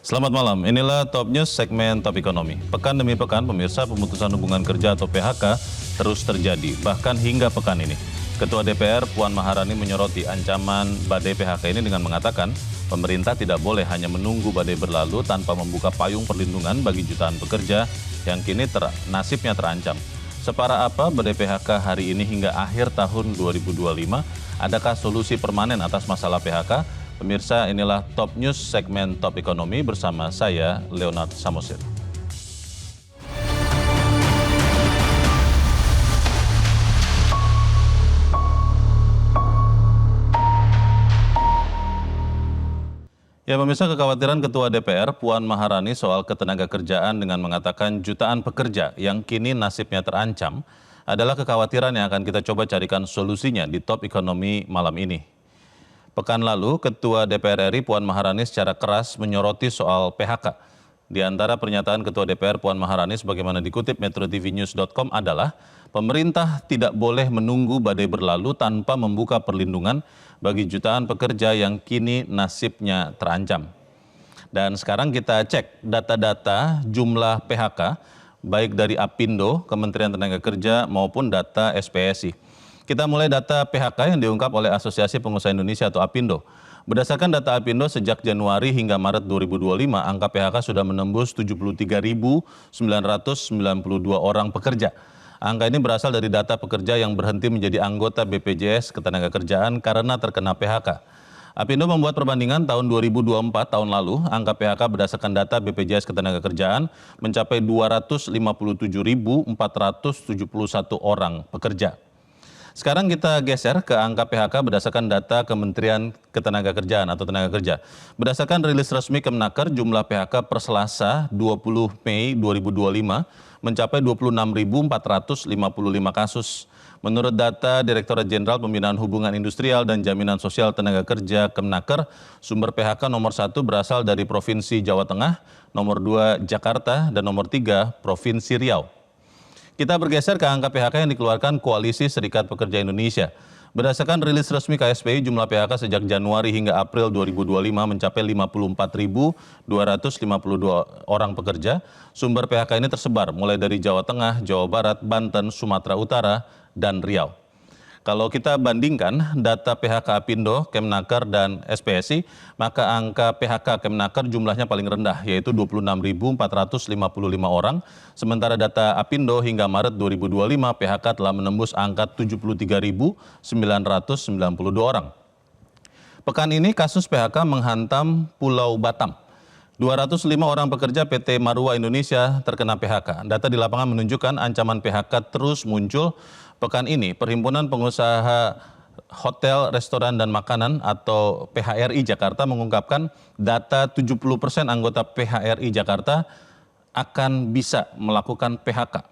Selamat malam, inilah Top News segmen Top Ekonomi. Pekan demi pekan, pemirsa, pemutusan hubungan kerja atau PHK terus terjadi, bahkan hingga pekan ini. Ketua DPR Puan Maharani menyoroti ancaman badai PHK ini dengan mengatakan, pemerintah tidak boleh hanya menunggu badai berlalu tanpa membuka payung perlindungan bagi jutaan pekerja yang kini nasibnya terancam. Separah apa badai PHK hari ini hingga akhir tahun 2025? Adakah solusi permanen atas masalah PHK? Pemirsa, inilah Top News segmen Top Ekonomi bersama saya, Leonard Samosir. Ya pemirsa, kekhawatiran Ketua DPR Puan Maharani soal ketenagakerjaan dengan mengatakan jutaan pekerja yang kini nasibnya terancam adalah kekhawatiran yang akan kita coba carikan solusinya di Top Ekonomi malam ini. Pekan lalu, Ketua DPR RI Puan Maharani secara keras menyoroti soal PHK. Di antara pernyataan Ketua DPR Puan Maharani sebagaimana dikutip metrotvnews.com adalah pemerintah tidak boleh menunggu badai berlalu tanpa membuka perlindungan bagi jutaan pekerja yang kini nasibnya terancam. Dan sekarang kita cek data-data jumlah PHK baik dari Apindo, Kementerian Tenaga Kerja maupun data SPSI. Kita mulai data PHK yang diungkap oleh Asosiasi Pengusaha Indonesia atau Apindo. Berdasarkan data Apindo sejak Januari hingga Maret 2025, angka PHK sudah menembus 73.992 orang pekerja. Angka ini berasal dari data pekerja yang berhenti menjadi anggota BPJS Ketenagakerjaan karena terkena PHK. Apindo membuat perbandingan tahun 2024 tahun lalu, angka PHK berdasarkan data BPJS Ketenagakerjaan mencapai 257.471 orang pekerja. Sekarang kita geser ke angka PHK berdasarkan data Kementerian Ketenagakerjaan atau Tenaga Kerja. Berdasarkan rilis resmi Kemenaker, jumlah PHK per Selasa 20 Mei 2025 mencapai 26.455 kasus. Menurut data Direktorat Jenderal Pembinaan Hubungan Industrial dan Jaminan Sosial Tenaga Kerja Kemenaker, sumber PHK nomor 1 berasal dari Provinsi Jawa Tengah, nomor 2 Jakarta, dan nomor 3 Provinsi Riau. Kita bergeser ke angka PHK yang dikeluarkan Koalisi Serikat Pekerja Indonesia. Berdasarkan rilis resmi KSPI, jumlah PHK sejak Januari hingga April 2025 mencapai 54.252 orang pekerja. Sumber PHK ini tersebar mulai dari Jawa Tengah, Jawa Barat, Banten, Sumatera Utara, dan Riau. Kalau kita bandingkan data PHK Apindo, Kemenaker, dan SPSI, maka angka PHK Kemenaker jumlahnya paling rendah, yaitu 26.455 orang. Sementara data Apindo hingga Maret 2025, PHK telah menembus angka 73.992 orang. Pekan ini kasus PHK menghantam Pulau Batam. 205 orang pekerja PT Marua Indonesia terkena PHK. Data di lapangan menunjukkan ancaman PHK terus muncul. Pekan ini, Perhimpunan Pengusaha Hotel, Restoran, dan Makanan atau PHRI Jakarta mengungkapkan data 70% anggota PHRI Jakarta akan bisa melakukan PHK.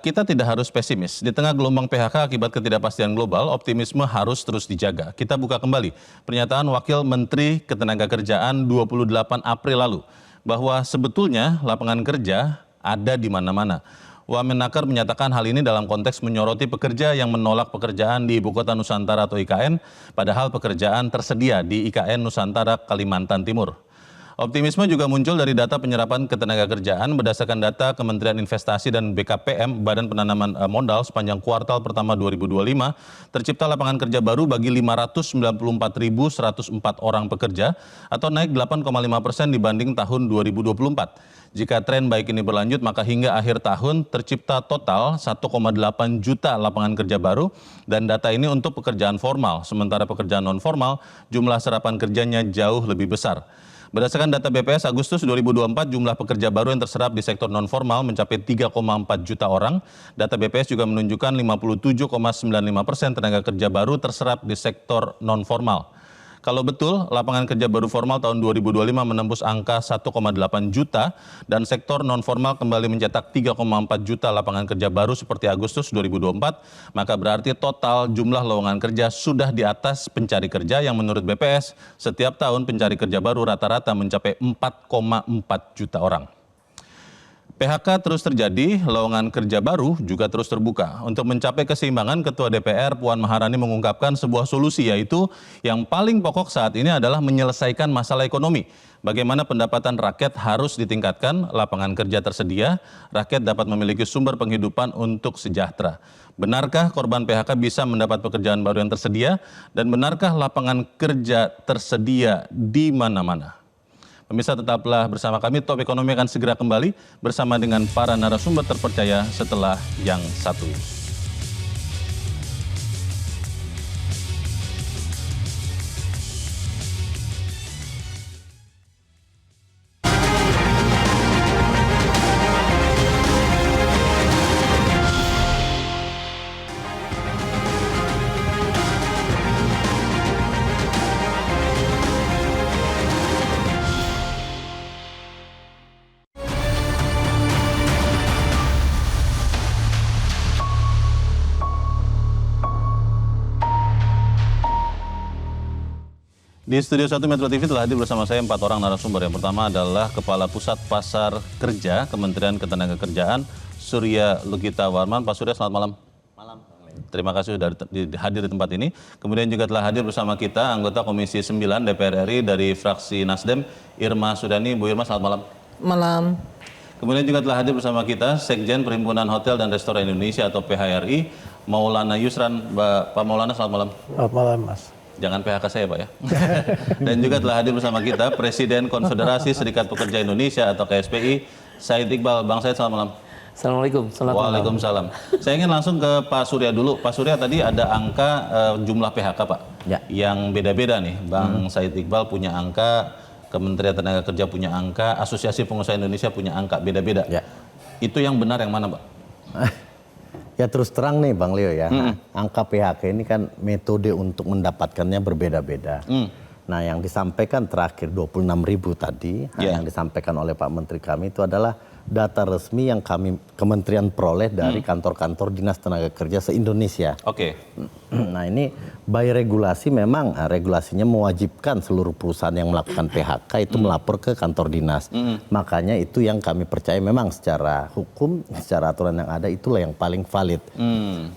Kita tidak harus pesimis. Di tengah gelombang PHK akibat ketidakpastian global, optimisme harus terus dijaga. Kita buka kembali pernyataan Wakil Menteri Ketenagakerjaan 28 April lalu bahwa sebetulnya lapangan kerja ada di mana-mana. Wamenaker menyatakan hal ini dalam konteks menyoroti pekerja yang menolak pekerjaan di Ibu Kota Nusantara atau IKN, padahal pekerjaan tersedia di IKN Nusantara Kalimantan Timur. Optimisme juga muncul dari data penyerapan ketenagakerjaan berdasarkan data Kementerian Investasi dan BKPM, Badan Penanaman Modal sepanjang kuartal pertama 2025, tercipta lapangan kerja baru bagi 594.104 orang pekerja atau naik 8,5% dibanding tahun 2024. Jika tren baik ini berlanjut, maka hingga akhir tahun tercipta total 1,8 juta lapangan kerja baru dan data ini untuk pekerjaan formal, sementara pekerjaan non formal jumlah serapan kerjanya jauh lebih besar. Berdasarkan data BPS Agustus 2024, jumlah pekerja baru yang terserap di sektor non-formal mencapai 3,4 juta orang. Data BPS juga menunjukkan 57,95% tenaga kerja baru terserap di sektor non-formal. Kalau betul, lapangan kerja baru formal tahun 2025 menembus angka 1,8 juta dan sektor non-formal kembali mencetak 3,4 juta lapangan kerja baru seperti Agustus 2024, maka berarti total jumlah lowongan kerja sudah di atas pencari kerja yang menurut BPS setiap tahun pencari kerja baru rata-rata mencapai 4,4 juta orang. PHK terus terjadi, lowongan kerja baru juga terus terbuka. Untuk mencapai keseimbangan, Ketua DPR Puan Maharani mengungkapkan sebuah solusi, yaitu yang paling pokok saat ini adalah menyelesaikan masalah ekonomi. Bagaimana pendapatan rakyat harus ditingkatkan, lapangan kerja tersedia, rakyat dapat memiliki sumber penghidupan untuk sejahtera. Benarkah korban PHK bisa mendapat pekerjaan baru yang tersedia? Dan benarkah lapangan kerja tersedia di mana-mana? Pemirsa, tetaplah bersama kami. Top Ekonomi akan segera kembali bersama dengan para narasumber terpercaya setelah yang satu ini. Di Studio 1 Metro TV telah hadir bersama saya 4 orang narasumber. Yang pertama adalah Kepala Pusat Pasar Kerja Kementerian Ketenagakerjaan, Surya Lugita Warman. Pak Surya, selamat malam. Malam. Terima kasih sudah hadir di tempat ini. Kemudian juga telah hadir bersama kita anggota Komisi 9 DPR RI dari fraksi Nasdem, Irma Sudani. Bu Irma, selamat malam. Malam. Kemudian juga telah hadir bersama kita Sekjen Perhimpunan Hotel dan Restoran Indonesia atau PHRI, Maulana Yusran. Pak Maulana, selamat malam. Selamat malam, Mas. Jangan PHK saya, Pak, ya. Dan juga telah hadir bersama kita Presiden Konfederasi Serikat Pekerja Indonesia atau KSPI, Said Iqbal. Bang Said, selamat malam. Assalamualaikum. Waalaikumsalam. Saya ingin langsung ke Pak Surya dulu. Pak Surya, tadi ada angka jumlah PHK, Pak, ya, yang beda-beda nih. Bang Said Iqbal punya angka, Kementerian Tenaga Kerja punya angka, Asosiasi Pengusaha Indonesia punya angka, beda-beda. Ya. Itu yang benar yang mana, Pak? Ya terus terang nih Bang Leo ya, angka PHK ini kan metode untuk mendapatkannya berbeda-beda. Nah yang disampaikan terakhir 26.000 tadi, yang disampaikan oleh Pak Menteri kami itu adalah data resmi yang kami Kementerian peroleh dari kantor-kantor Dinas Tenaga Kerja se-Indonesia. Oke. Nah ini by regulasi memang regulasinya mewajibkan seluruh perusahaan yang melakukan PHK itu melapor ke kantor dinas. Makanya itu yang kami percaya memang secara hukum, secara aturan yang ada itulah yang paling valid.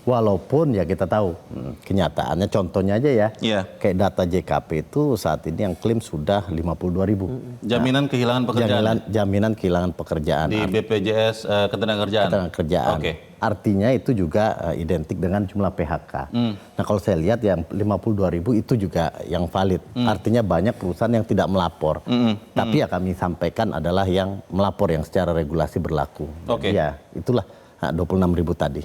Walaupun ya kita tahu kenyataannya contohnya aja ya, kayak data JKP itu saat ini yang klaim sudah 52.000. Jaminan kehilangan pekerjaan. Jaminan kehilangan pekerjaan. Di BPJS Ketenagakerjaan. Ketenagakerjaan. Artinya itu juga identik dengan jumlah PHK. Nah kalau saya lihat yang 52.000 itu juga yang valid. Artinya banyak perusahaan yang tidak melapor. Tapi ya kami sampaikan adalah yang melapor yang secara regulasi berlaku. Ya itulah 26.000 tadi.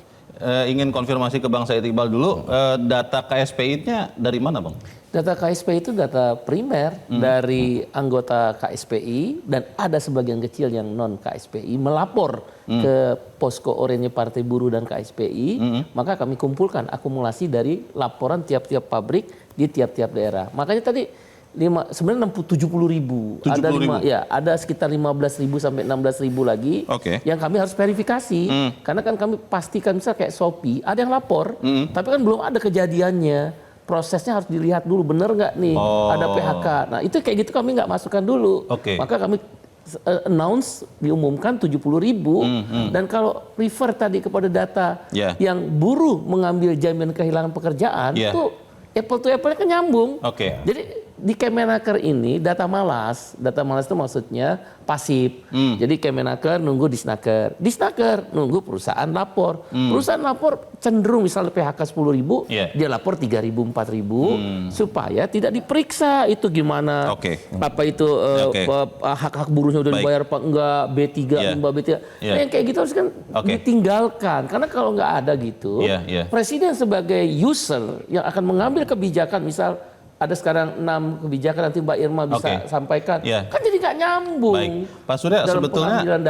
Ingin konfirmasi ke Bang Said Iqbal dulu, data KSPI-nya dari mana, Bang? Data KSPI itu data primer dari anggota KSPI dan ada sebagian kecil yang non KSPI melapor ke Posko Oranye Partai Buruh dan KSPI, maka kami kumpulkan akumulasi dari laporan tiap-tiap pabrik di tiap-tiap daerah. Makanya tadi sebenarnya 70.000, ada sekitar 15.000 sampai 16.000 lagi yang kami harus verifikasi, karena kan kami pastikan misalnya kayak Shopee ada yang lapor, tapi kan belum ada kejadiannya. Prosesnya harus dilihat dulu, benar nggak nih ada PHK. Nah itu kayak gitu kami nggak masukkan dulu. Maka kami announce, diumumkan 70.000. Dan kalau refer tadi kepada data yang buruh mengambil jaminan kehilangan pekerjaan, itu apple to apple kan nyambung. Jadi di Kemenaker ini data malas itu maksudnya pasif. Jadi Kemenaker nunggu Disnaker nunggu perusahaan lapor. Perusahaan lapor cenderung misalnya PHK 10.000, dia lapor 3.000, 4.000 supaya tidak diperiksa itu gimana, apa itu hak-hak buruhnya udah dibayar apa enggak, B3, B3. Nah, yang kayak gitu harus kan ditinggalkan, karena kalau nggak ada gitu, presiden sebagai user yang akan mengambil kebijakan, misal ada sekarang 6 kebijakan, nanti Mbak Irma bisa sampaikan, kan jadi nggak nyambung. Baik. Pak Surya, dalam sebetulnya pengambilan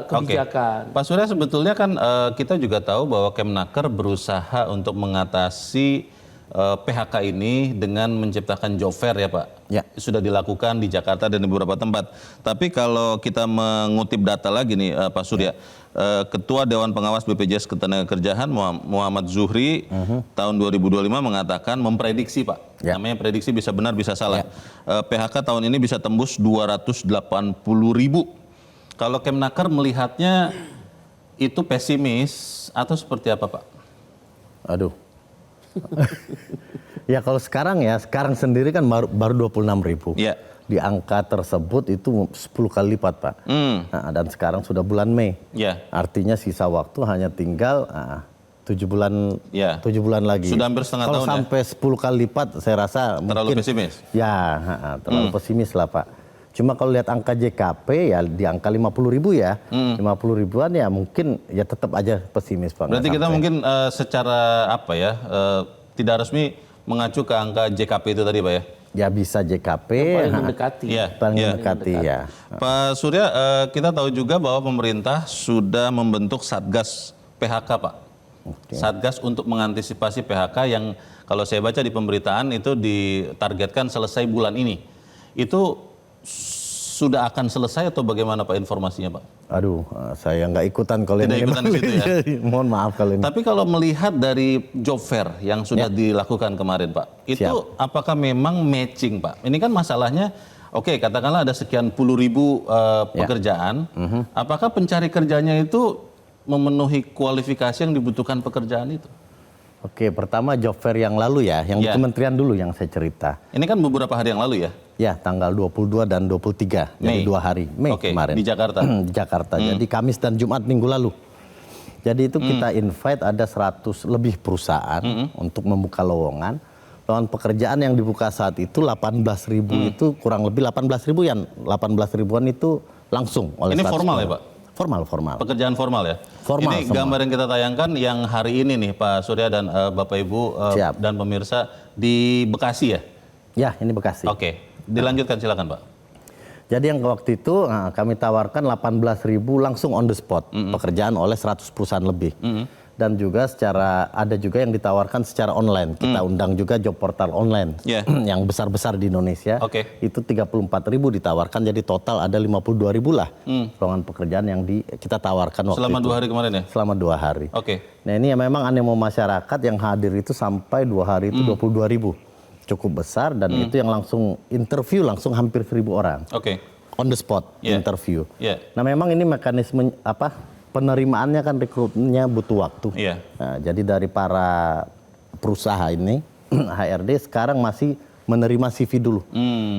kebijakan. Pak Surya, sebetulnya kan kita juga tahu bahwa Kemenaker berusaha untuk mengatasi PHK ini dengan menciptakan job fair ya Pak. Sudah dilakukan di Jakarta dan di beberapa tempat. Tapi kalau kita mengutip data lagi nih Pak Surya, Ketua Dewan Pengawas BPJS Ketenagakerjaan Muhammad Zuhri tahun 2025 mengatakan, memprediksi Pak, namanya prediksi bisa benar bisa salah, PHK tahun ini bisa tembus 280.000. Kalau Kemnaker melihatnya itu pesimis atau seperti apa, Pak? Aduh. Ya kalau sekarang sendiri kan baru 26.000. Iya. Di angka tersebut itu 10 kali lipat, Pak. Nah, dan sekarang sudah bulan Mei. Iya. Artinya sisa waktu hanya tinggal 7 bulan, Ya. 7 bulan lagi. Sudah hampir setengah Kalau tahun sampai 10 kali lipat, saya rasa Terlalu mungkin, pesimis? Ya, terlalu pesimis lah, Pak. Cuma kalau lihat angka JKP ya di angka 50.000 ya, 50 ribuan ya mungkin ya tetap aja pesimis, Pak. Berarti kita mungkin secara apa ya, tidak resmi mengacu ke angka JKP itu tadi, Pak ya? Ya bisa JKP, Paling mendekati. Iya. paling Iya. mendekati ya. Pak Surya, kita tahu juga bahwa pemerintah sudah membentuk Satgas PHK, Pak. Satgas untuk mengantisipasi PHK yang kalau saya baca di pemberitaan itu ditargetkan selesai bulan ini. Itu sudah akan selesai atau bagaimana Pak informasinya, Pak? Aduh, saya nggak ikutan kalau Tidak ini. ikutan di situ ya? Mohon maaf kalau ini. Tapi kalau melihat dari job fair yang sudah dilakukan kemarin, Pak, itu apakah memang matching, Pak? Ini kan masalahnya, oke, katakanlah ada sekian puluh ribu pekerjaan, apakah pencari kerjanya itu memenuhi kualifikasi yang dibutuhkan pekerjaan itu? Oke, pertama job fair yang lalu ya, yang di kementerian dulu yang saya cerita. Ini kan beberapa hari yang lalu ya? Ya, tanggal 22 dan 23, jadi 2 hari, Mei kemarin. Di Jakarta? Di Jakarta, jadi Kamis dan Jumat minggu lalu. Jadi itu kita invite ada 100 lebih perusahaan untuk membuka lowongan. Lowongan pekerjaan yang dibuka saat itu 18.000 itu kurang lebih 18.000 yang 18 ribuan itu langsung oleh Ini 100 formal ya, Pak? Formal. Pekerjaan formal ya? Formal Ini semua. gambar yang kita tayangkan yang hari ini nih Pak Surya dan Bapak Ibu Siap. dan pemirsa di Bekasi ya? Ya, ini Bekasi. Oke, dilanjutkan silakan Pak. Jadi yang waktu itu kami tawarkan 18.000 langsung on the spot pekerjaan oleh 100 perusahaan lebih. Dan juga ada juga yang ditawarkan secara online. Kita undang juga job portal online yang besar-besar di Indonesia. Itu 34.000 ditawarkan, jadi total ada 52.000 lah lowongan pekerjaan yang kita tawarkan waktu Selama itu. 2 hari kemarin ya? Selama 2 hari. Oke. Nah ini ya memang animo masyarakat yang hadir itu sampai 2 hari itu 22.000. Cukup besar dan itu yang langsung interview langsung hampir 1.000 orang. Oke. On the spot interview. Nah memang ini mekanisme penerimaannya kan rekrutmennya butuh waktu. Nah, jadi dari para perusahaan ini HRD sekarang masih menerima CV dulu,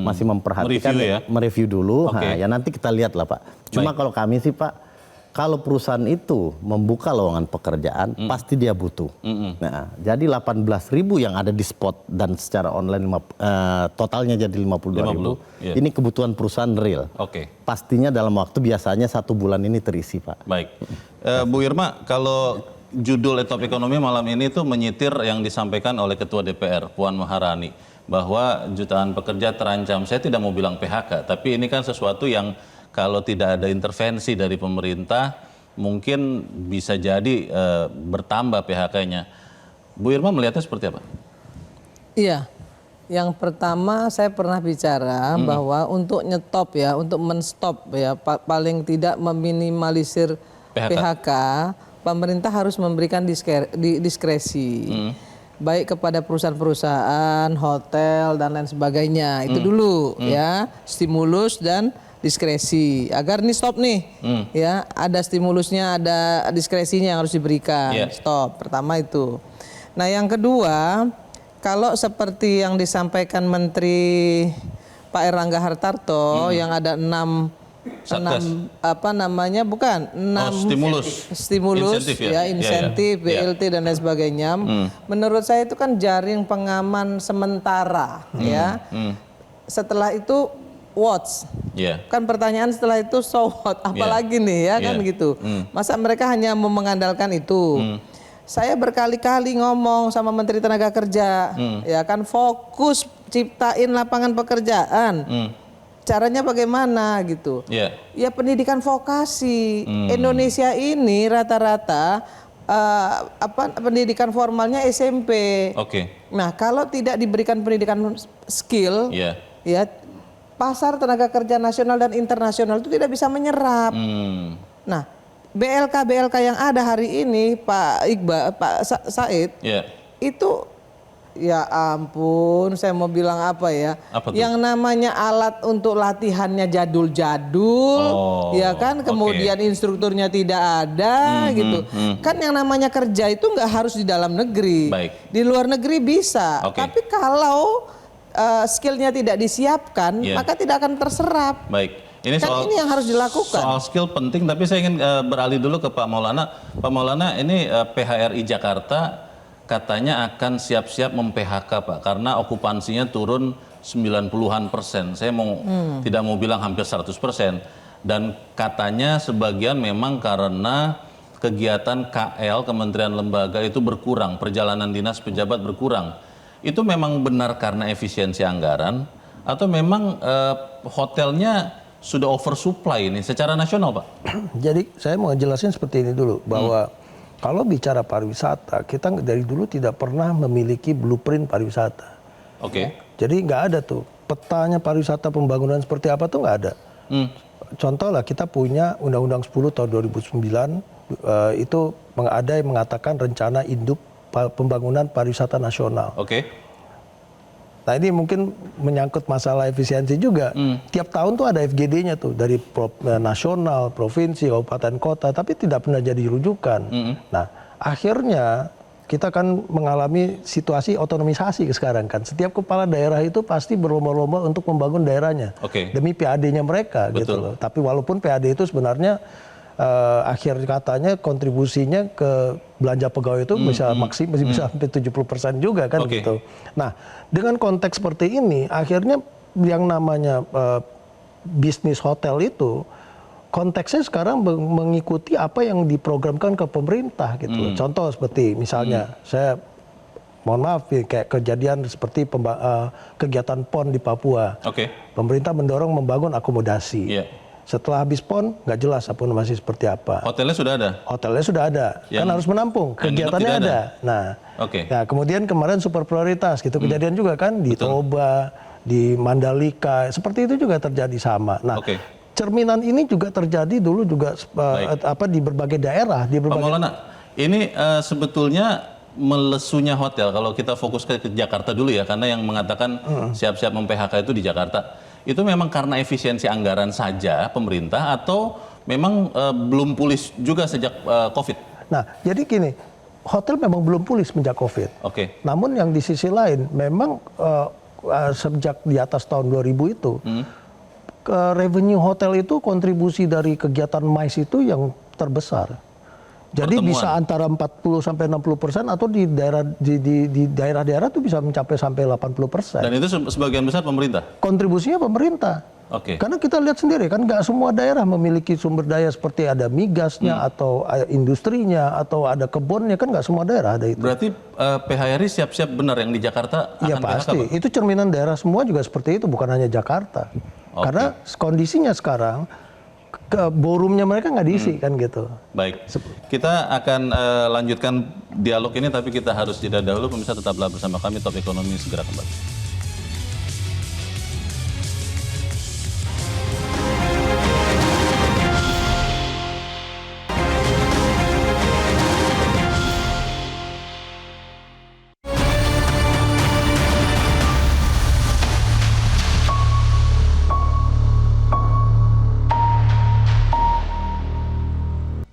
masih memperhatikan, mereview dulu. Nah, ya nanti kita lihat lah Pak. Cuma kalau kami sih Pak, kalau perusahaan itu membuka lowongan pekerjaan, pasti dia butuh. Nah, jadi 18.000 yang ada di spot dan secara online totalnya jadi 52.000. Ini kebutuhan perusahaan real. Pastinya dalam waktu biasanya 1 bulan ini terisi, Pak. Baik, Bu Irma, kalau judul Top Ekonomi malam ini tuh menyitir yang disampaikan oleh Ketua DPR Puan Maharani bahwa jutaan pekerja terancam. Saya tidak mau bilang PHK, tapi ini kan sesuatu yang kalau tidak ada intervensi dari pemerintah, mungkin bisa jadi bertambah PHK-nya. Bu Irma melihatnya seperti apa? Iya, yang pertama saya pernah bicara bahwa untuk nyetop ya, untuk menstop ya, paling tidak meminimalisir PHK, pemerintah harus memberikan diskresi. Baik kepada perusahaan-perusahaan, hotel, dan lain sebagainya. Itu dulu ya, stimulus dan diskresi agar ini stop nih ya, ada stimulusnya, ada diskresinya yang harus diberikan. Stop, pertama itu. Nah yang kedua, kalau seperti yang disampaikan Menteri Pak Erlangga Hartarto yang ada 6 stimulus insentif, BLT dan lain sebagainya. Menurut saya itu kan jaring pengaman sementara ya. Setelah itu what's? Kan pertanyaan setelah itu so what? Apalagi nih ya kan gitu. Masa mereka hanya mau mengandalkan itu? Saya berkali-kali ngomong sama Menteri Tenaga Kerja, ya kan fokus ciptain lapangan pekerjaan. Caranya bagaimana gitu? Ya pendidikan vokasi. Indonesia ini rata-rata pendidikan formalnya SMP. Nah kalau tidak diberikan pendidikan skill, ya pasar tenaga kerja nasional dan internasional itu tidak bisa menyerap. Nah, BLK yang ada hari ini, Pak Iqbal, Pak Said, itu Ya ampun, saya mau bilang apa ya? Apa tuh? Yang namanya alat untuk latihannya jadul-jadul, ya kan? Kemudian instrukturnya tidak ada, gitu. Kan yang namanya kerja itu nggak harus di dalam negeri, Baik. di luar negeri bisa. Oke. Tapi kalau skillnya tidak disiapkan, maka tidak akan terserap. Baik. Ini Kan ini yang harus dilakukan. Soal skill penting, tapi saya ingin beralih dulu ke Pak Maulana. Pak Maulana, ini PHRI Jakarta katanya akan siap-siap mem-PHK Pak, karena okupansinya turun 90-an%. Saya tidak mau bilang hampir 100%. Dan katanya sebagian memang karena kegiatan KL, Kementerian Lembaga itu berkurang, perjalanan dinas pejabat berkurang. Itu memang benar karena efisiensi anggaran, atau memang hotelnya sudah oversupply ini secara nasional Pak? Jadi saya mau jelasin seperti ini dulu, bahwa kalau bicara pariwisata, kita dari dulu tidak pernah memiliki blueprint pariwisata. Oke. Jadi nggak ada tuh petanya pariwisata pembangunan seperti apa tuh nggak ada. Contoh lah, kita punya Undang-Undang 10 tahun 2009 itu ada yang mengatakan rencana induk pembangunan pariwisata nasional. Oke. Nah ini mungkin menyangkut masalah efisiensi juga. Tiap tahun tuh ada FGD-nya tuh dari nasional, provinsi, kabupaten, kota, tapi tidak pernah jadi rujukan. Nah akhirnya kita kan mengalami situasi otonomisasi sekarang kan. Setiap kepala daerah itu pasti berlomba-lomba untuk membangun daerahnya demi PAD-nya mereka. Betul. Gitu loh. Tapi walaupun PAD itu sebenarnya akhir katanya kontribusinya ke belanja pegawai itu bisa sampai 70% juga kan gitu. Nah, dengan konteks seperti ini akhirnya yang namanya bisnis hotel itu konteksnya sekarang mengikuti apa yang diprogramkan ke pemerintah gitu. Contoh seperti misalnya saya mohon maaf kayak kejadian seperti kegiatan PON di Papua. Pemerintah mendorong membangun akomodasi. Setelah habis PON, nggak jelas akomodasi seperti apa. Hotelnya sudah ada? Hotelnya sudah ada, kan harus menampung, kegiatannya ada. Nah, kemudian kemarin super prioritas, gitu kejadian juga kan di Toba, di Mandalika, seperti itu juga terjadi sama. Nah, cerminan ini juga terjadi dulu juga di berbagai daerah, di berbagai. Pak Maulana, ini sebetulnya melesunya hotel, kalau kita fokus ke Jakarta dulu ya, karena yang mengatakan siap-siap mem-PHK itu di Jakarta. Itu memang karena efisiensi anggaran saja pemerintah atau memang belum pulih juga sejak COVID? Nah, jadi gini, hotel memang belum pulih semenjak COVID. Namun yang di sisi lain, memang sejak di atas tahun 2000 itu, revenue hotel itu kontribusi dari kegiatan MICE itu yang terbesar. Jadi bisa antara 40-60% atau di daerah-daerah itu bisa mencapai sampai 80%. Dan itu sebagian besar pemerintah? Kontribusinya pemerintah. Karena kita lihat sendiri kan nggak semua daerah memiliki sumber daya seperti ada migasnya atau industrinya atau ada kebunnya, kan nggak semua daerah ada itu. Berarti PHRI siap-siap benar yang di Jakarta akan ya pasti. PHK, itu cerminan daerah semua juga seperti itu, bukan hanya Jakarta. Karena kondisinya sekarang borumnya mereka nggak diisi kan gitu. Baik, kita akan lanjutkan dialog ini, tapi kita harus jeda dahulu. Pemirsa tetaplah bersama kami, Top Ekonomi segera kembali.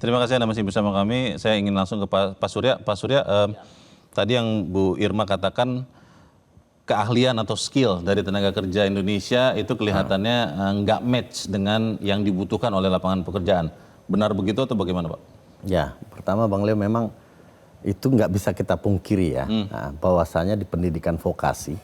Terima kasih Anda masih bersama kami. Saya ingin langsung ke Pak Surya. Pak Surya, tadi yang Bu Irma katakan keahlian atau skill dari tenaga kerja Indonesia itu kelihatannya nggak match dengan yang dibutuhkan oleh lapangan pekerjaan. Benar begitu atau bagaimana Pak? Ya, pertama Bang Leo, memang itu nggak bisa kita pungkiri ya, bahwasanya di pendidikan vokasi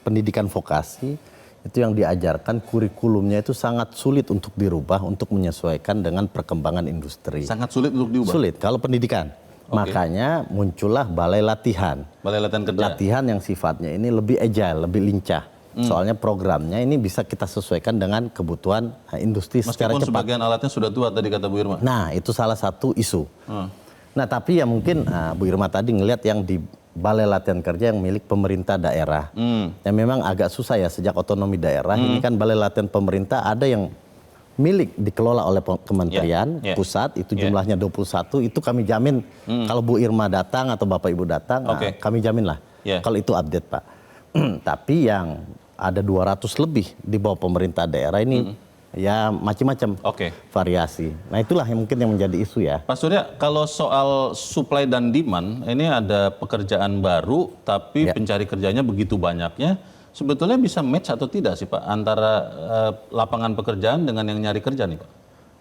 itu yang diajarkan kurikulumnya itu sangat sulit untuk dirubah untuk menyesuaikan dengan perkembangan industri. Sangat sulit untuk diubah? Sulit, kalau pendidikan. Makanya muncullah balai latihan. Balai latihan kerja. Latihan yang sifatnya ini lebih agile, lebih lincah. Soalnya programnya ini bisa kita sesuaikan dengan kebutuhan industri secara cepat. Meskipun sebagian alatnya sudah tua tadi kata Bu Irma. Nah, itu salah satu isu. Nah, tapi ya mungkin Bu Irma tadi ngelihat yang di balai latihan kerja yang milik pemerintah daerah. Yang memang agak susah ya sejak otonomi daerah. Ini kan balai latihan pemerintah ada yang milik dikelola oleh kementerian pusat, itu jumlahnya 21, itu kami jamin kalau Bu Irma datang atau Bapak Ibu datang, kami jamin lah kalau itu update Pak. Tapi yang ada 200 lebih di bawah pemerintah daerah ini ya macam-macam variasi. Nah itulah yang mungkin yang menjadi isu ya. Pak Surya, kalau soal supply dan demand, ini ada pekerjaan baru tapi pencari kerjanya begitu banyaknya, sebetulnya bisa match atau tidak sih Pak antara lapangan pekerjaan dengan yang nyari kerja nih Pak?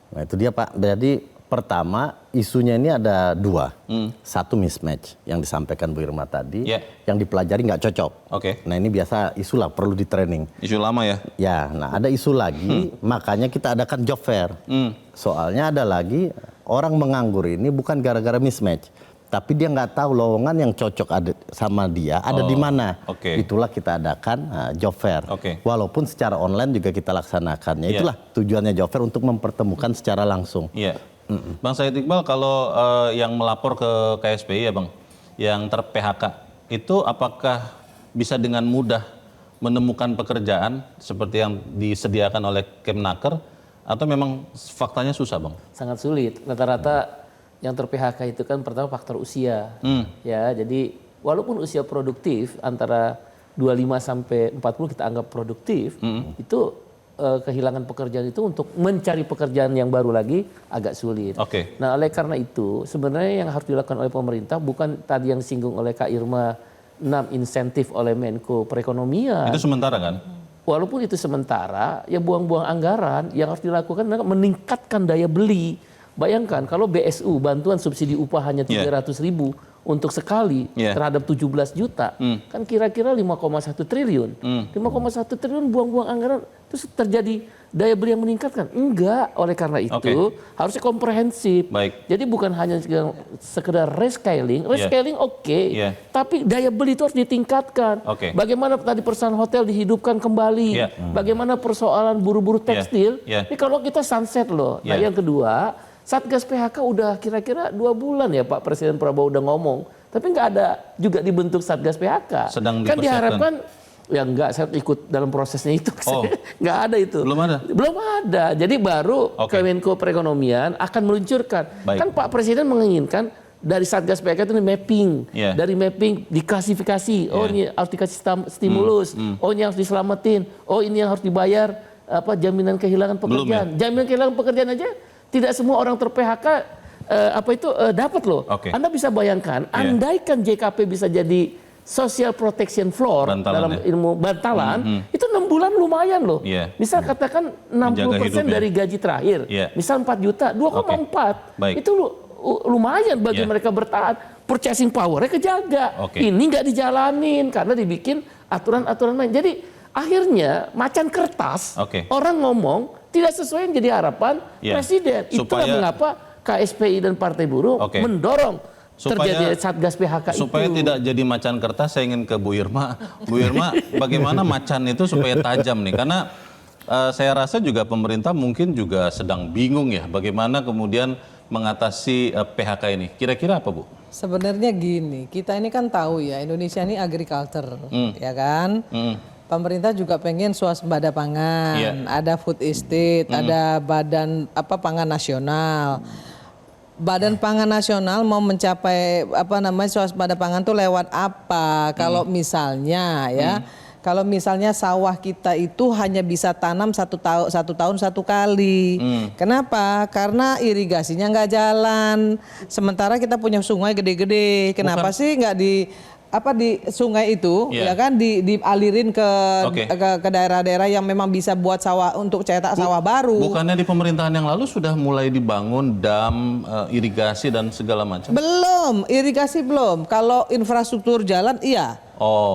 Nah itu dia Pak, jadi pertama isunya ini ada dua. Satu mismatch yang disampaikan Bu Irma tadi, yang dipelajari nggak cocok. Nah ini biasa isu lah, perlu di training. Isu lama ya? Ya, nah ada isu lagi, makanya kita adakan job fair. Soalnya ada lagi, orang menganggur ini bukan gara-gara mismatch, tapi dia nggak tahu lowongan yang cocok ada sama dia ada di mana. Itulah kita adakan job fair. Walaupun secara online juga kita laksanakannya. Itulah tujuannya job fair, untuk mempertemukan secara langsung. Bang Said Iqbal, kalau yang melapor ke KSPI ya Bang, yang ter-PHK itu apakah bisa dengan mudah menemukan pekerjaan seperti yang disediakan oleh Kemnaker, atau memang faktanya susah Bang? Sangat sulit. Rata-rata yang ter-PHK itu kan pertama faktor usia. Ya, jadi walaupun usia produktif antara 25 sampai 40 kita anggap produktif, itu kehilangan pekerjaan itu untuk mencari pekerjaan yang baru lagi agak sulit. Nah, oleh karena itu sebenarnya yang harus dilakukan oleh pemerintah bukan tadi yang disinggung oleh Kak Irma, 6 insentif oleh Menko Perekonomian. Itu sementara kan? Walaupun itu sementara, ya buang-buang anggaran. Yang harus dilakukan adalah meningkatkan daya beli. Bayangkan kalau BSU, bantuan subsidi upah hanya 300.000 untuk sekali terhadap 17 juta, kan kira-kira 5,1 triliun. 5,1 triliun buang-buang anggaran, terus terjadi daya beli yang meningkat kan? Enggak. Oleh karena itu harusnya komprehensif. Jadi bukan hanya sekedar rescaling, tapi daya beli itu harus ditingkatkan. Bagaimana tadi persoalan hotel dihidupkan kembali, bagaimana persoalan buru-buru tekstil. Ini kalau kita sunset loh. Nah yang kedua, Satgas PHK udah kira-kira 2 bulan ya Pak Presiden Prabowo udah ngomong, tapi nggak ada juga dibentuk Satgas PHK. Kan diharapkan, ya enggak, saya ikut dalam prosesnya itu. Nggak ada itu. Belum ada? Belum ada. Jadi baru Kemenko Perekonomian akan meluncurkan. Kan Pak Presiden menginginkan dari Satgas PHK itu mapping. Dari mapping diklasifikasi. Oh ini harus dikasih stimulus. Oh ini harus diselamatin. Oh ini yang harus dibayar jaminan kehilangan pekerjaan. Jaminan kehilangan pekerjaan aja tidak semua orang ter-PHK dapat loh. Anda bisa bayangkan, andaikan JKP bisa jadi social protection floor dalam ilmu bantalan, itu 6 bulan lumayan loh. Misal katakan 60% dari gaji terakhir, misal 4 juta, 2,4. Itu lumayan bagi mereka bertahan. Purchasing power-nya kejaga. Ini nggak dijalanin karena dibikin aturan-aturan main. Jadi akhirnya macan kertas, orang ngomong tidak sesuai yang jadi harapan Presiden. Itulah mengapa KSPI dan Partai Buruh mendorong terjadi Satgas PHK itu. Supaya tidak jadi macan kertas, saya ingin ke Bu Irma. Bu Irma, bagaimana macan itu supaya tajam nih? Karena saya rasa juga pemerintah mungkin juga sedang bingung ya, bagaimana kemudian mengatasi PHK ini. Kira-kira apa Bu? Sebenarnya gini, kita ini kan tahu ya, Indonesia ini agriculture, ya kan? Pemerintah juga pengen swasembada pangan, ada food estate, ada badan pangan nasional. Badan Pangan Nasional mau mencapai swasembada pangan tuh lewat apa? Kalau misalnya kalau misalnya sawah kita itu hanya bisa tanam satu tahun satu kali. Kenapa? Karena irigasinya nggak jalan. Sementara kita punya sungai gede-gede. Kenapa sih nggak di sungai itu ya kan dialirin ke daerah-daerah yang memang bisa buat sawah untuk cetak sawah baru. Bukannya di pemerintahan yang lalu sudah mulai dibangun dam, irigasi dan segala macam? Belum, irigasi belum. Kalau infrastruktur jalan iya.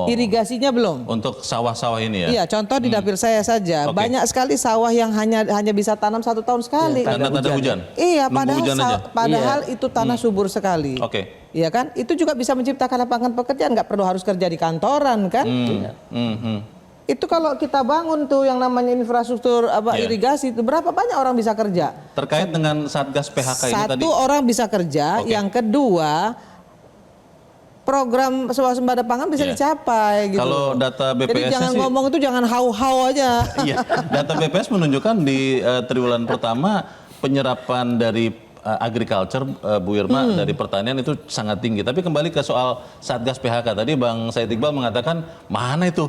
Irigasinya belum. Untuk sawah-sawah ini ya? Iya, contoh di dapil saya saja. Banyak sekali sawah yang hanya bisa tanam 1 tahun sekali. Karena tak ada hujan? Iya, padahal itu tanah subur sekali. Iya kan? Itu juga bisa menciptakan lapangan pekerjaan, nggak perlu harus kerja di kantoran kan? Itu kalau kita bangun tuh yang namanya infrastruktur irigasi itu berapa banyak orang bisa kerja? Terkait dengan Satgas PHK ini tadi. 1 orang bisa kerja, yang kedua program swasembada pangan bisa dicapai gitu. Kalau data BPS jadi jangan ngomong itu jangan hau-hau aja. Data BPS menunjukkan di triwulan pertama penyerapan dari agriculture, Bu Irma, dari pertanian itu sangat tinggi. Tapi kembali ke soal Satgas PHK tadi, Bang Said Iqbal mengatakan mana itu?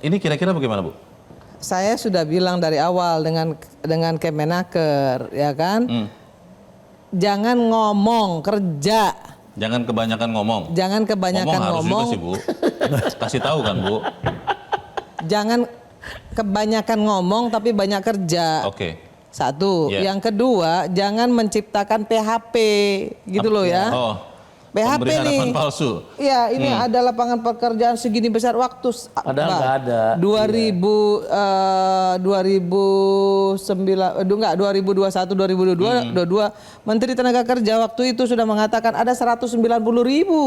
Ini kira-kira bagaimana, Bu? Saya sudah bilang dari awal dengan Kemenaker, ya kan? Jangan ngomong, kerja. Jangan kebanyakan ngomong. Jangan kebanyakan ngomong. Harus juga sih, Bu. Kasih tahu kan, Bu. Jangan kebanyakan ngomong tapi banyak kerja. Oke. Satu. Yeah. Yang kedua, jangan menciptakan PHP gitu loh ya. Oh. PHP Pemberi harapan nih. palsu. Iya, ini ada lapangan pekerjaan segini besar waktu. Padahal nggak ada. 2021 2022 Menteri Tenaga Kerja waktu itu sudah mengatakan ada 190.000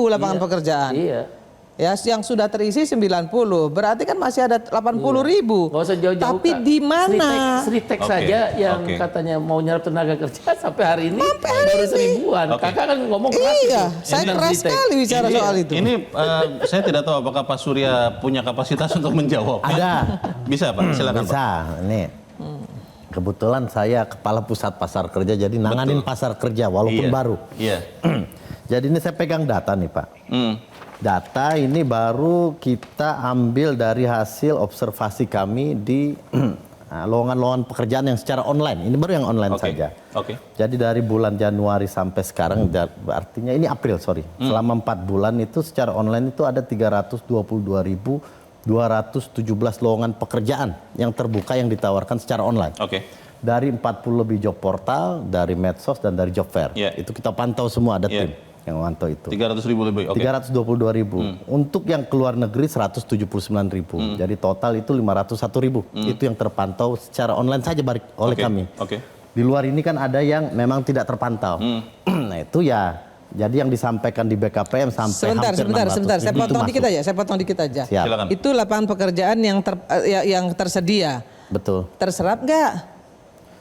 lapangan pekerjaan. Iya. Ya, yang sudah terisi 90, berarti kan masih ada 80.000. Nggak usah jauh-jauh. Tapi Kak. di mana? Sritek Oke, saja yang oke. katanya mau nyerap tenaga kerja sampai hari ini baru 1000-an. Oke. Kakak kan ngomong keras. Iya, itu. saya Tentang keras Sritek. sekali bicara soal itu. Ini saya tidak tahu apakah Pak Surya punya kapasitas untuk menjawab. Ada. Bisa, Pak? Silakan, Pak. Bisa, ini. Kebetulan saya kepala pusat pasar kerja, jadi nanganin pasar kerja walaupun Iya. baru. Iya. Jadi ini saya pegang data nih Pak. Hmm. Data ini baru kita ambil dari hasil observasi kami di lowongan-lowongan pekerjaan yang secara online. Ini baru yang online Oke. saja. Oke. Jadi dari bulan Januari sampai sekarang, artinya ini April, sorry. Selama 4 bulan itu secara online itu ada 322.217 lowongan pekerjaan yang terbuka yang ditawarkan secara online. Oke. Dari 40 lebih job portal, dari medsos dan dari job fair. Iya. Itu kita pantau semua, ada Iya. tim yang memantau itu. 300.000 lebih. Oke. 322.000. Untuk yang keluar negeri 179.000. Jadi total itu 501.000. Itu yang terpantau secara online saja oleh Oke. kami. Oke. Di luar ini kan ada yang memang tidak terpantau. Nah itu ya. Jadi yang disampaikan di BKPM sampai hampir 600.000 Saya itu potong dikit masuk. aja, saya potong dikit aja. Siap. Silakan. Itu lapangan pekerjaan yang tersedia. Betul. Terserap nggak?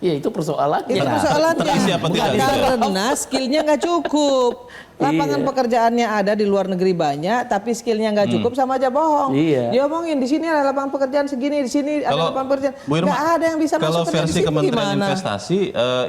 Ya itu persoalannya. Itu persoalannya. Terisi apa tidak? Karena skillnya nggak cukup. Lapangan pekerjaannya ada di luar negeri banyak, tapi skillnya nggak cukup sama aja bohong. Iya. Dia omongin di sini ada lapangan pekerjaan segini, di sini ada lapangan pekerjaan. Bu Irma, Nggak ada yang bisa kalau masuk kerja di versi sini Kementerian gimana? Investasi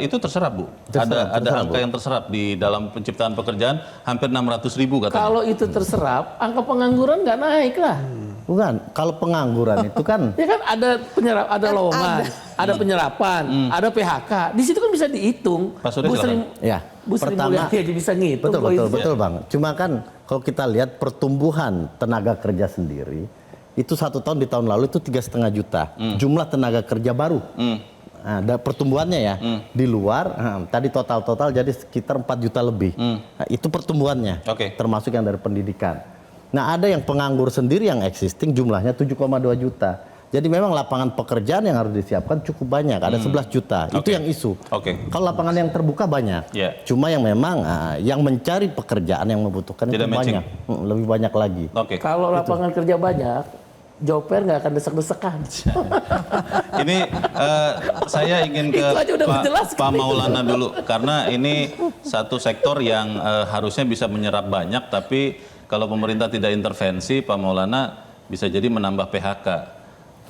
itu terserap, Bu. Ada angka yang terserap di dalam penciptaan pekerjaan hampir 600.000 katanya. Kalau itu terserap, angka pengangguran nggak naik lah. Bukan, kalau pengangguran itu kan Ya kan ada penyerap, ada lowongan, ada penyerapan, ada PHK. Di situ kan bisa dihitung. Pak Surya, silakan. ya. Bu Sri Mulyani aja bisa ngitung. Betul kok betul itu. betul Bang. Cuma kan kalau kita lihat pertumbuhan tenaga kerja sendiri itu 1 tahun di tahun lalu itu 3,5 juta jumlah tenaga kerja baru. Nah, pertumbuhannya ya di luar tadi total jadi sekitar 4 juta lebih. Nah, itu pertumbuhannya. Oke. Termasuk yang dari pendidikan. Nah, ada yang penganggur sendiri yang existing jumlahnya 7,2 juta. Jadi memang lapangan pekerjaan yang harus disiapkan cukup banyak, ada 11 juta. Itu Oke. yang isu. Oke. Kalau lapangan yang terbuka banyak. Ya. Cuma yang memang yang mencari pekerjaan yang membutuhkan Tidak itu matching. banyak. Lebih banyak lagi. Oke. Kalau lapangan kerja banyak, job fair nggak akan desek-desekan. Ini saya ingin ke Itu aja udah menjelaskan Pak itu. Maulana dulu karena ini satu sektor yang harusnya bisa menyerap banyak, tapi kalau pemerintah tidak intervensi, Pak Maulana bisa jadi menambah PHK.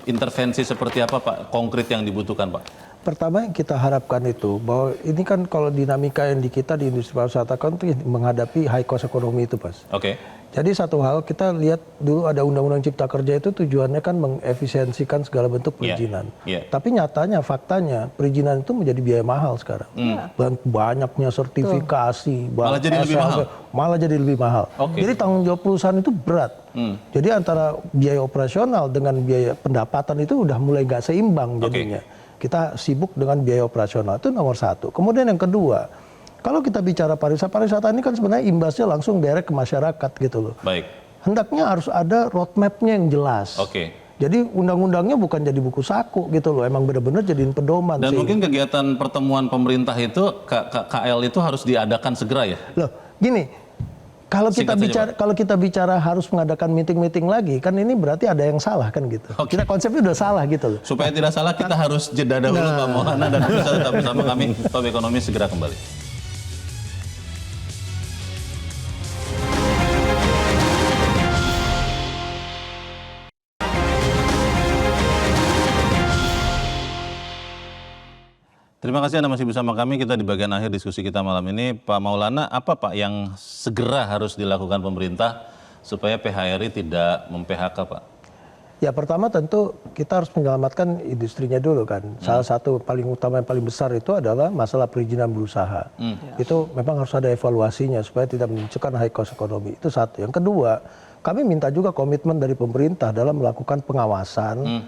Intervensi seperti apa, Pak? Konkret yang dibutuhkan, Pak? Pertama yang kita harapkan itu bahwa ini kan kalau dinamika yang di kita di industri pariwisata kan itu menghadapi high cost ekonomi itu, Pas. Oke. Jadi satu hal kita lihat dulu ada Undang-Undang Cipta Kerja itu tujuannya kan mengefisiensikan segala bentuk perizinan. Iya. Tapi nyatanya, faktanya perizinan itu menjadi biaya mahal sekarang. Banyaknya sertifikasi, Malah jadi lebih SLB, mahal? malah jadi lebih mahal. Oke. Jadi tanggung jawab perusahaan itu berat. Jadi antara biaya operasional dengan biaya pendapatan itu udah mulai nggak seimbang jadinya. Kita sibuk dengan biaya operasional itu nomor 1. Kemudian yang kedua, kalau kita bicara pariwisata ini kan sebenarnya imbasnya langsung direct ke masyarakat gitu loh. Baik. Hendaknya harus ada roadmap-nya yang jelas. Oke. Jadi undang-undangnya bukan jadi buku saku gitu loh, emang benar-benar jadiin pedoman Dan sih. mungkin kegiatan pertemuan pemerintah itu KL itu harus diadakan segera ya? Loh, gini, kalau kita Singkat saja, bicara kalau kita bicara harus mengadakan meeting-meeting lagi, kan ini berarti ada yang salah kan gitu. Oke. Kita konsepnya udah salah gitu loh. Supaya tidak salah kita harus jeda dahulu Pak Maulana dan bisa tetap bersama kami. Top Ekonomi segera kembali. Terima kasih Anda masih bersama kami. Kita di bagian akhir diskusi kita malam ini. Pak Maulana, apa Pak yang segera harus dilakukan pemerintah supaya PHRI tidak mem-PHK Pak? Ya pertama tentu kita harus menyelamatkan industrinya dulu kan. Salah satu paling utama yang paling besar itu adalah masalah perizinan berusaha. Itu memang harus ada evaluasinya supaya tidak menunjukkan high cost ekonomi. Itu satu. Yang kedua, kami minta juga komitmen dari pemerintah dalam melakukan pengawasan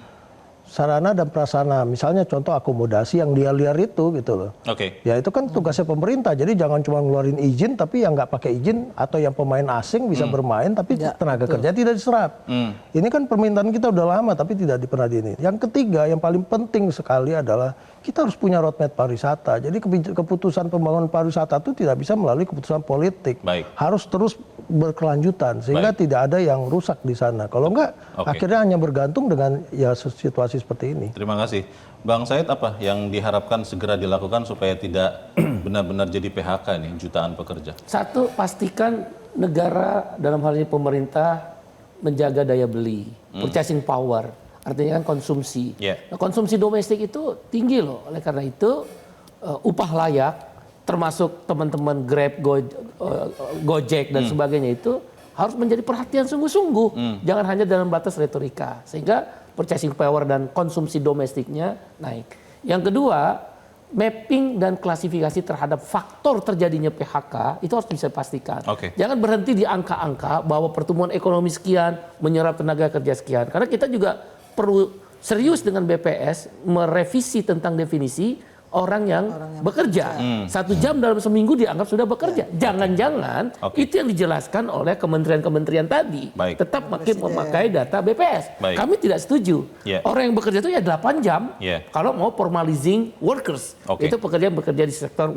sarana dan prasarana, misalnya contoh akomodasi yang liar-liar itu gitu loh. Oke. Ya itu kan tugasnya pemerintah, jadi jangan cuma ngeluarin izin tapi yang nggak pakai izin atau yang pemain asing bisa bermain tapi tenaga kerja tidak diserap. Ini kan permintaan kita udah lama tapi tidak pernah ini. Yang ketiga yang paling penting sekali adalah kita harus punya roadmap pariwisata. Jadi keputusan pembangunan pariwisata itu tidak bisa melalui keputusan politik. Baik. Harus terus berkelanjutan sehingga tidak ada yang rusak di sana. Kalau enggak akhirnya hanya bergantung dengan ya situasi seperti ini. Terima kasih. Bang Said, apa yang diharapkan segera dilakukan supaya tidak benar-benar jadi PHK nih jutaan pekerja? Satu, pastikan negara dalam hal ini pemerintah menjaga daya beli, purchasing power, artinya kan konsumsi. Nah, konsumsi domestik itu tinggi loh, oleh karena itu upah layak, termasuk teman-teman Grab, Gojek dan sebagainya itu harus menjadi perhatian sungguh-sungguh, jangan hanya dalam batas retorika, sehingga purchasing power dan konsumsi domestiknya naik. Yang kedua, mapping dan klasifikasi terhadap faktor terjadinya PHK itu harus bisa dipastikan. Jangan berhenti di angka-angka bahwa pertumbuhan ekonomi sekian, menyerap tenaga kerja sekian. Karena kita juga perlu serius dengan BPS merevisi tentang definisi orang yang bekerja. 1 jam dalam seminggu dianggap sudah bekerja. Jangan-jangan itu yang dijelaskan oleh kementerian-kementerian tadi. Tetap makin memakai data BPS. Kami tidak setuju. Orang yang bekerja itu ya 8 jam. Kalau mau formalizing workers. Itu pekerja yang bekerja di sektor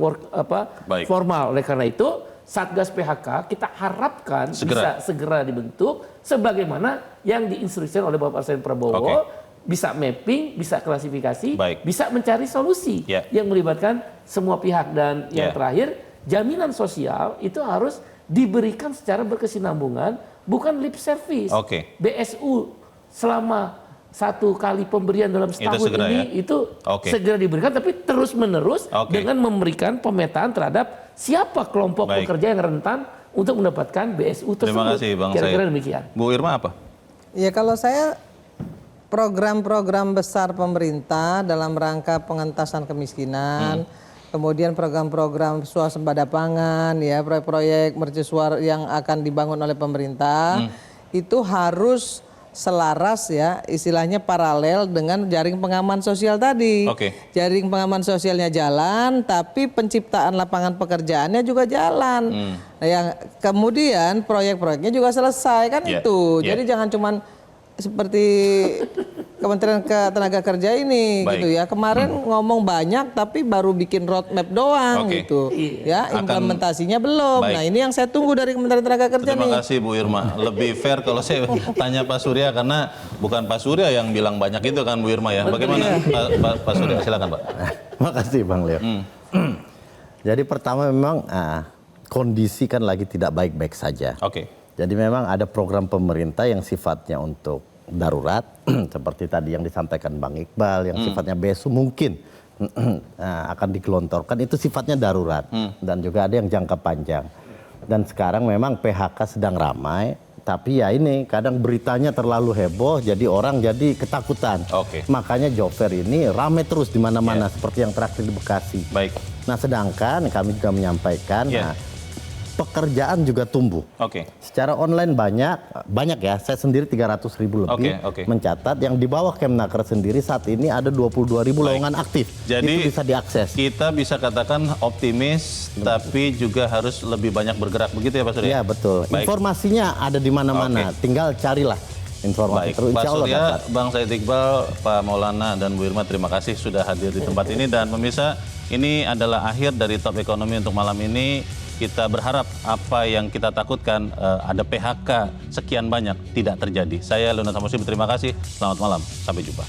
formal. Oleh karena itu, Satgas PHK kita harapkan bisa segera dibentuk sebagaimana yang diinstruksikan oleh Bapak Presiden Prabowo. Bisa mapping, bisa klasifikasi, bisa mencari solusi yang melibatkan semua pihak. Dan yang terakhir, jaminan sosial itu harus diberikan secara berkesinambungan, bukan lip service. BSU selama 1 kali pemberian dalam setahun ini itu segera diberikan, tapi terus menerus dengan memberikan pemetaan terhadap siapa kelompok pekerja yang rentan untuk mendapatkan BSU tersebut. Terima kasih Bang Said. Kira-kira demikian. Bu Irma apa? Ya kalau saya program-program besar pemerintah dalam rangka pengentasan kemiskinan, kemudian program-program swasembada pangan, ya proyek-proyek mercusuar yang akan dibangun oleh pemerintah itu harus selaras ya, istilahnya paralel dengan jaring pengaman sosial tadi. Jaring pengaman sosialnya jalan, tapi penciptaan lapangan pekerjaannya juga jalan. Nah, yang kemudian proyek-proyeknya juga selesai kan itu. Jadi jangan cuman seperti Kementerian Tenaga Kerja ini gitu ya. Kemarin ngomong banyak tapi baru bikin roadmap doang gitu. Ya, implementasinya belum. Nah, ini yang saya tunggu dari Kementerian Tenaga Kerja nih. Terima kasih Bu Irma. Lebih fair kalau saya tanya Pak Surya karena bukan Pak Surya yang bilang banyak itu kan Bu Irma ya. Bagaimana Pak Surya? Silakan Pak. Makasih Bang Leo. Jadi pertama memang kondisi kan lagi tidak baik-baik saja. Jadi memang ada program pemerintah yang sifatnya untuk darurat, seperti tadi yang disampaikan Bang Iqbal, yang sifatnya BSU mungkin akan digelontorkan, itu sifatnya darurat. Dan juga ada yang jangka panjang. Dan sekarang memang PHK sedang ramai, tapi ya ini kadang beritanya terlalu heboh, jadi orang jadi ketakutan. Makanya job fair ini ramai terus di mana-mana, seperti yang terakhir di Bekasi. Nah sedangkan kami juga menyampaikan, pekerjaan juga tumbuh. Secara online banyak ya. Saya sendiri 300.000 lebih mencatat. Yang di bawah Kemnaker sendiri saat ini ada 22.000 lowongan aktif. Jadi itu bisa diakses. Kita bisa katakan optimis, tapi juga harus lebih banyak bergerak begitu ya Pak Surya? Iya betul. Informasinya ada di mana-mana. Tinggal carilah informasi. Terus Pak Surya, Bang Said Iqbal, Pak Maulana dan Bu Irma, terima kasih sudah hadir di tempat ini. Dan pemirsa, ini adalah akhir dari Top Ekonomi untuk malam ini. Kita berharap apa yang kita takutkan ada PHK sekian banyak tidak terjadi. Saya Leonard Samusi, terima kasih. Selamat malam. Sampai jumpa.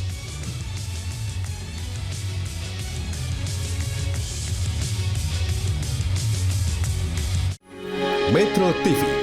Metro TV